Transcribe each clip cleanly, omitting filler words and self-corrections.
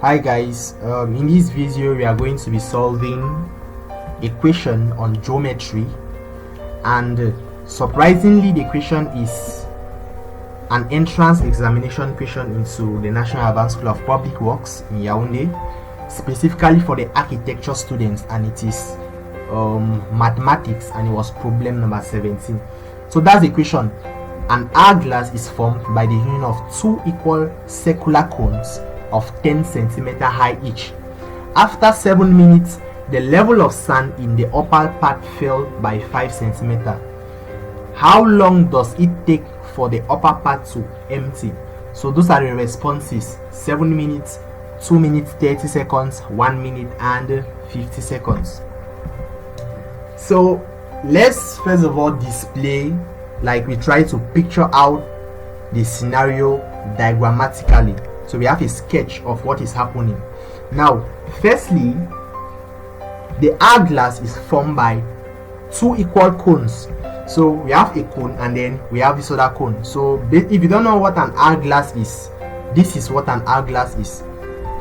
Hi guys, in this video we are going to be solving a question on geometry, and surprisingly the question is an entrance examination question into the National Advanced School of Public Works in Yaoundé, specifically for the architecture students, and it is mathematics, and it was problem number 17. So that's the question. An hourglass is formed by the union of two equal circular cones of 10 cm high each. After 7 minutes, the level of sand in the upper part fell by 5 cm. How long does it take for the upper part to empty? So those are the responses: 7 minutes, 2 minutes 30 seconds, 1 minute and 50 seconds. So let's first of all display, like we try to picture out the scenario diagrammatically. So we have a sketch of what is happening. Now, firstly, the hourglass is formed by two equal cones. So we have a cone and then we have this other cone. So if you don't know what an hourglass is, this is what an hourglass is: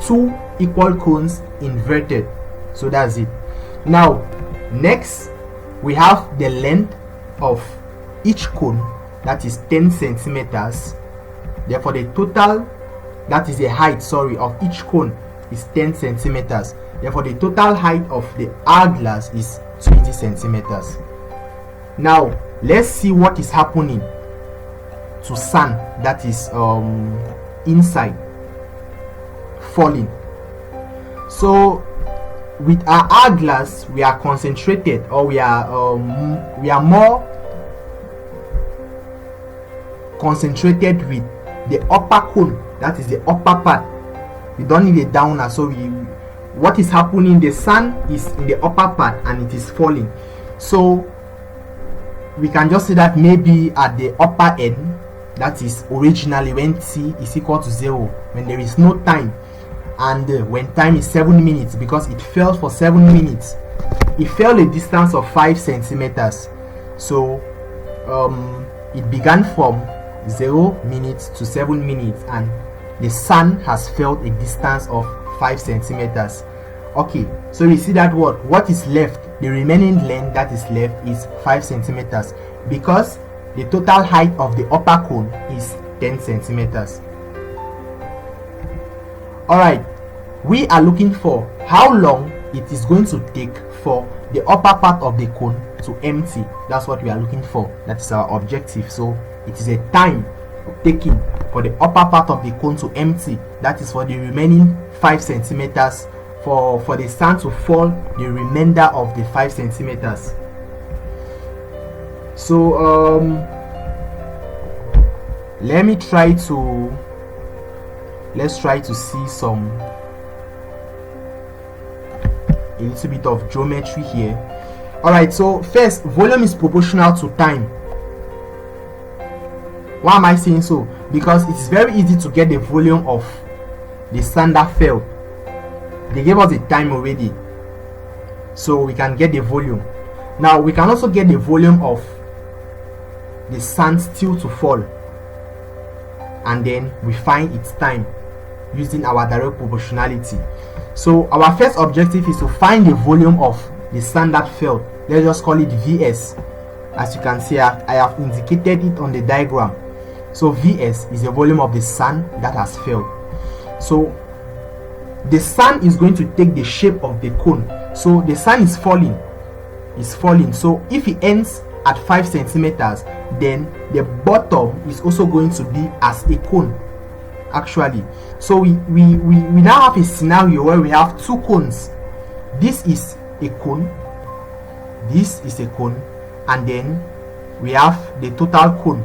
two equal cones inverted. So that's it. Now, next we have the length of each cone, that is 10 centimeters. Therefore the total, that is the height, of each cone is 10 centimeters. Therefore the total height of the hourglass is 20 centimeters. Now let's see what is happening to sand that is inside falling. So with our hourglass, we are concentrated, or we are more concentrated with the upper cone, that is the upper part. We don't need a downer. So what is happening, the sand is in the upper part and it is falling. So we can just say that maybe at the upper end, that is originally when t is equal to 0, when there is no time, and when time is 7 minutes, because it fell for 7 minutes, it fell a distance of 5 centimeters. So it began from 0 minutes to 7 minutes, and the sand has fell a distance of 5 centimeters. Okay, so we see that what is left, the remaining length that is left is 5 centimeters, because the total height of the upper cone is 10 centimeters. Alright, we are looking for how long it is going to take for the upper part of the cone to empty. That's what we are looking for. That is our objective. So it is a time taken for the upper part of the cone to empty. That is for the remaining 5 centimeters, for the sand to fall the remainder of the 5 centimeters. So let's try to see a little bit of geometry here. Alright, so first, volume is proportional to time. Why am I saying so? Because it's very easy to get the volume of the sand that fell. They gave us the time already, so we can get the volume. Now we can also get the volume of the sand still to fall, and then we find its time using our direct proportionality. So our first objective is to find the volume of the sand that fell. Let's just call it Vs. As you can see, I have indicated it on the diagram. So Vs is the volume of the sand that has fell. So the sand is going to take the shape of the cone. So the sand is falling. So if it ends at 5 centimeters, then the bottom is also going to be as a cone, actually. So we now have a scenario where we have two cones. This is a cone, this is a cone, and then we have the total cone.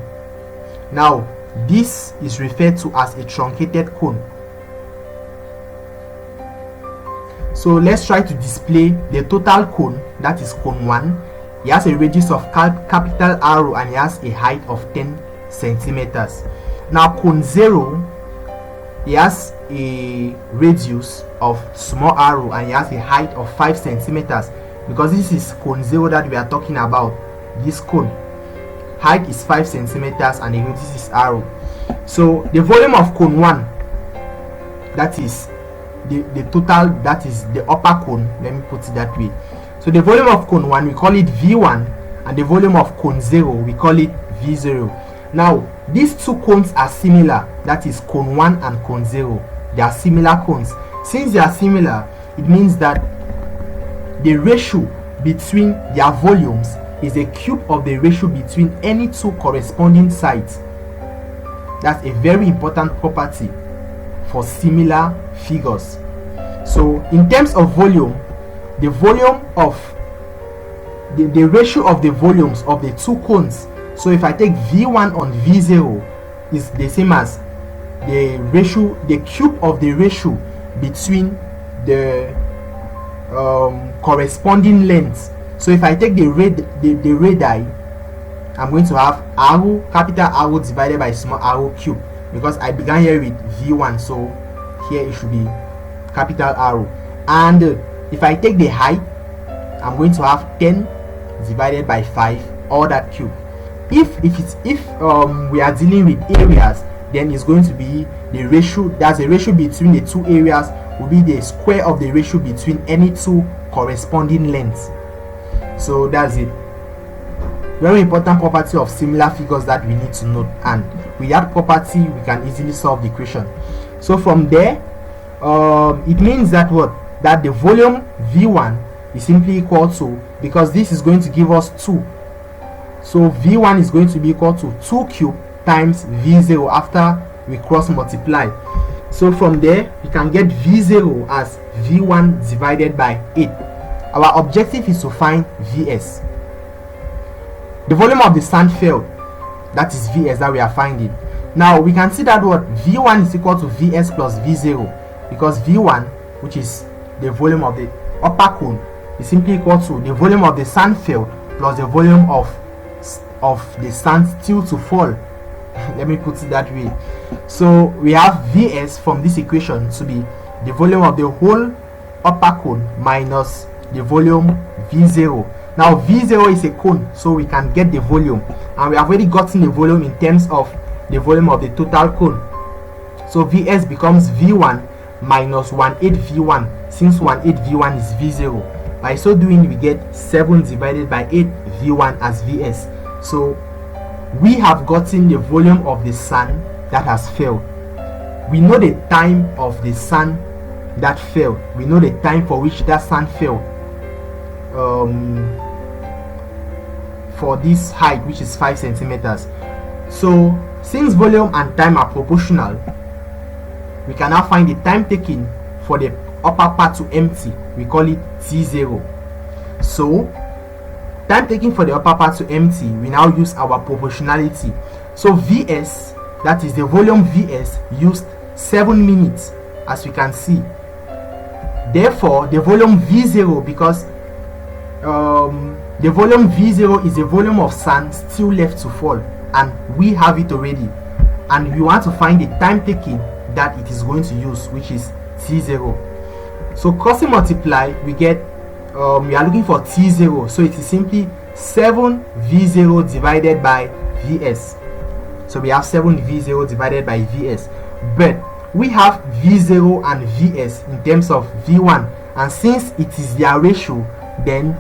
Now this is referred to as a truncated cone. So let's try to display the total cone, that is cone 1. It has a radius of capital R and it has a height of 10 centimeters. Now cone 0, it has a radius of small r and it has a height of 5 centimeters, because this is cone 0 that we are talking about. This cone height is 5 centimeters and the radius is r. So the volume of cone 1, that is the total, that is the upper cone. Let me put it that way. So the volume of cone 1, we call it V1, and the volume of cone 0, we call it V0. Now these two cones are similar, that is cone 1 and cone 0. They are similar cones. Since they are similar, it means that the ratio between their volumes is a cube of the ratio between any two corresponding sides. That's a very important property for similar figures. So in terms of volume, the volume of the ratio of the volumes of the two cones, so if I take V1 on V0, is the same as the ratio, the cube of the ratio between the corresponding lengths. So if I take the radii, I'm going to have arrow, capital arrow divided by small arrow cube, because I began here with V1, so here it should be capital arrow. And if I take the height, I'm going to have 10 divided by 5, all that cube. If we are dealing with areas, then it's going to be the ratio, that's the ratio between the two areas, will be the square of the ratio between any two corresponding lengths. So that's it. Very important property of similar figures that we need to note, and with that property we can easily solve the equation. So from there, it means that what, that the volume V1 is simply equal to, because this is going to give us 2, so V1 is going to be equal to 2 cube times V0 after we cross multiply. So from there we can get V0 as V1 divided by 8. Our objective is to find Vs, the volume of the sand field, that is Vs that we are finding. Now we can see that what, V1 is equal to Vs plus V0, because V1, which is the volume of the upper cone, is simply equal to the volume of the sand field plus the volume of the sand still to fall. Let me put it that way. So we have Vs from this equation to be the volume of the whole upper cone minus the volume V0. Now V0 is a cone, so we can get the volume, and we have already gotten the volume in terms of the volume of the total cone. So Vs becomes V1 minus 18 V1, since 18 V1 is V0. By so doing, we get 7 divided by 8 V1 as Vs. So we have gotten the volume of the sand that has fell. We know the time of the sand that fell. We know the time for which that sand fell. For this height, which is 5 centimeters. So since volume and time are proportional, we can now find the time taken for the upper part to empty. We call it T0. So time taken for the upper part to empty, we now use our proportionality. So Vs, that is the volume Vs, used 7 minutes, as we can see. Therefore the volume V0, because the volume V0 is the volume of sand still left to fall, and we have it already, and we want to find the time taken that it is going to use, which is T0. So crossing multiply, we get we are looking for T0, so it is simply 7 V0 divided by Vs. So we have 7 V0 divided by Vs, but we have V0 and Vs in terms of V1, and since it is their ratio, then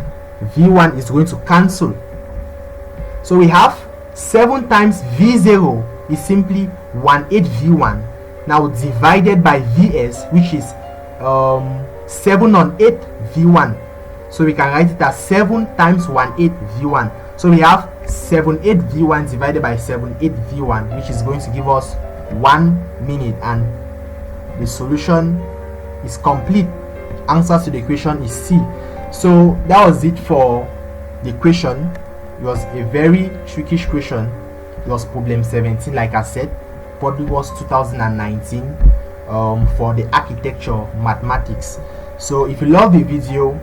V1 is going to cancel. So we have 7 times V0 is simply 18 V1, now divided by Vs, which is 7 on 8 V1. So we can write it as 7 times 18 V1. So we have 78 V1 divided by 78 V1, which is going to give us 1 minute, and the solution is complete. Answer to the equation is C. So that was it for the question. It was a very trickish question. It was problem 17, like I said, but it was 2019 for the architecture mathematics. So if you love the video,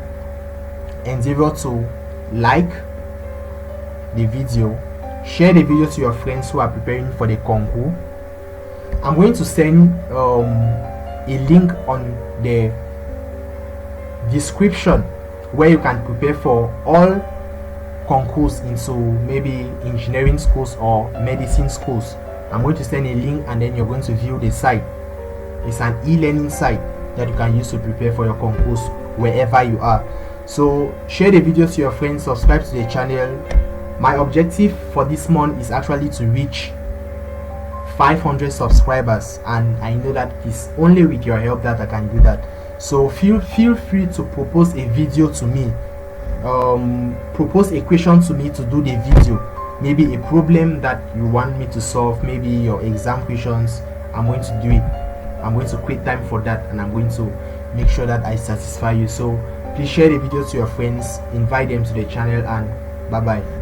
endeavor to like the video, share the video to your friends who are preparing for the concours. I'm going to send a link on the description where you can prepare for all concours into maybe engineering schools or medicine schools. I'm going to send a link, and then you're going to view the site. It's an e-learning site. that you can use to prepare for your concours wherever you are. So share the video to your friends, subscribe to the channel. My objective for this month is actually to reach 500 subscribers, and I know that it's only with your help that I can do that. So feel free to propose a video to me, propose a question to me to do the video, maybe a problem that you want me to solve, maybe your exam questions. I'm going to do it. I'm going to create time for that, and I'm going to make sure that I satisfy you. So please share the video to your friends, invite them to the channel, and bye bye.